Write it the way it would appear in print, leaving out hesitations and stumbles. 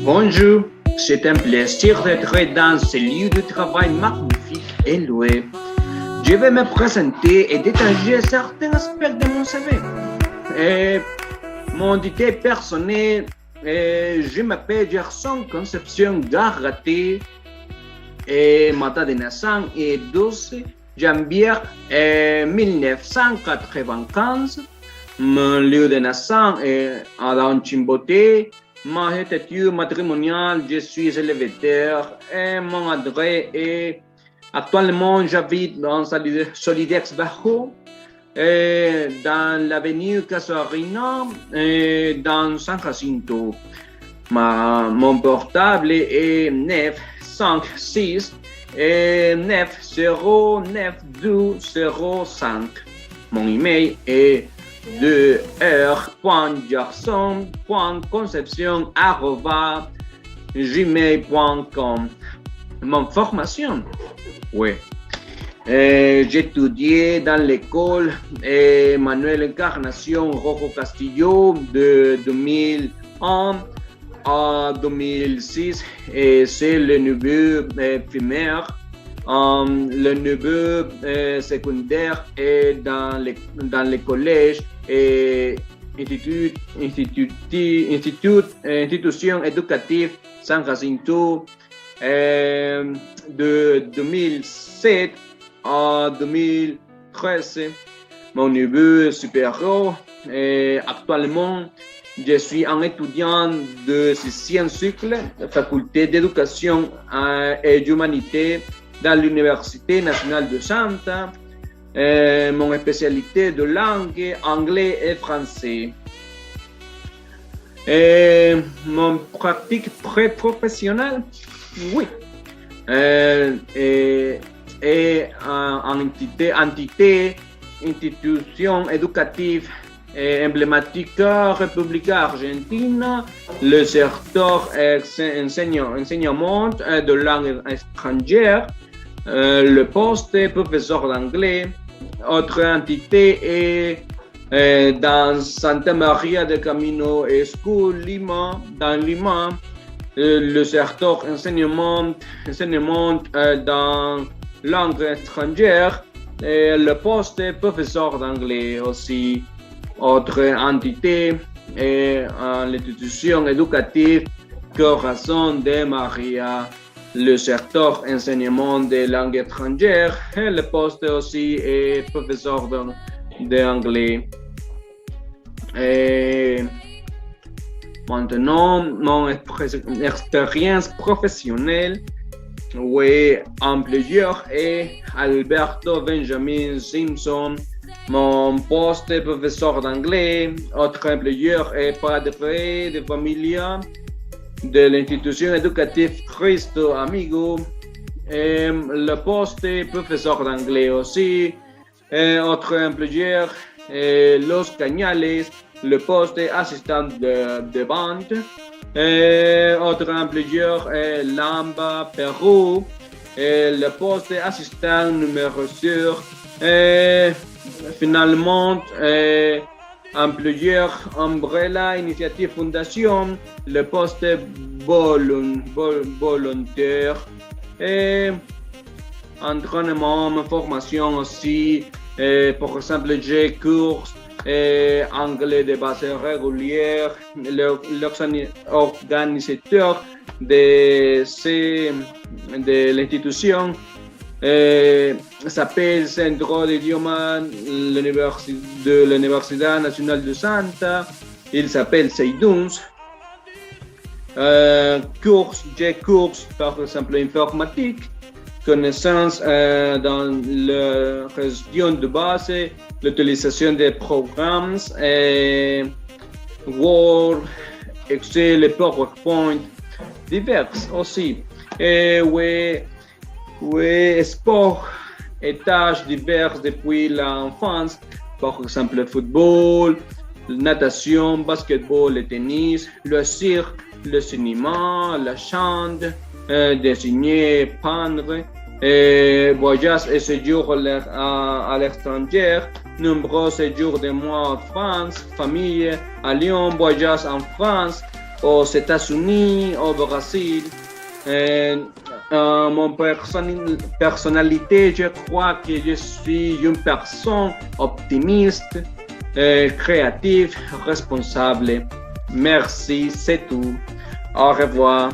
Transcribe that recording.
Bonjour, c'est un plaisir d'être dans ce lieu de travail magnifique et loué. Je vais me présenter et détailler certains aspects de mon CV. Et mon identité personnelle, je m'appelle Gerson Conception Garraté et ma date de naissance est 12 janvier 1995. Mon lieu de naissance est à Chimboté. Ma étude matrimoniale, je suis célibataire et mon adresse est actuellement j'habite dans Solidex Bajo, dans l'avenue Casuarina, dans San Jacinto. Mon portable est 956 9091205. Mon email est r.jarson.concepcion@gmail.com. Mon formation, oui. J'ai étudié dans l'école Manuel Encarnación Rojo Castillo de 2001 à 2006 et c'est le niveau primaire. Le niveau secondaire est dans les collèges et institutions éducatives San Jacinto de 2007 à 2013. Mon niveau supérieur actuellement, je suis un étudiant de 6e cycle, faculté d'éducation et d'humanité dans l'Université nationale de Santa. Mon spécialité de langue, anglais et français. Mon pratique pré-professionnelle, oui. Et institution éducative emblématique République Argentine, le secteur enseignement de langue étrangère, le poste professeur d'anglais. Autre entité est dans Santa Maria de Camino School, Lima, dans Lima, le secteur enseignement dans langue étrangère, et le poste professeur d'anglais aussi. Autre entité est l'institution éducative Corazon de Maria, le secteur enseignement des langues étrangères et le poste aussi est professeur d'anglais. Et maintenant, mon expérience professionnelle, oui, employeur est Alberto Benjamin Simpson. Mon poste est professeur d'anglais. Autre employeur est padre de familia de l'institution éducative Cristo Amigo. Et le poste est professeur d'anglais aussi. Et autre employeur est Los Cañales. Le poste est assistant de vente. Et autre employeur est Lamba, Pérou. Et le poste est assistant numéro 6. Et finalement, employeur Umbrella Initiative Fondation, le poste volontaire. Et entraînement, formation aussi. Par exemple, j'ai cours anglais de base régulière. L'organisateur de l'institution s'appelle Centro d'Idiomas de l'Université nationale de Santa. Il s'appelle Seiduns. J'ai cours par exemple informatique, connaissances dans la gestion de base, l'utilisation des programmes, Word, Excel et PowerPoint, divers aussi. Et oui, sport et tâches diverses depuis l'enfance, par exemple le football, la natation, basketball, le tennis, le cirque, le cinéma, la chant, dessiner, peindre, voyages et séjours à l'étranger, nombreux séjours de mois en France, famille à Lyon, voyages en France, aux États-Unis, au Brésil. Mon personnalité, je crois que je suis une personne optimiste, créative, responsable. Merci, c'est tout. Au revoir.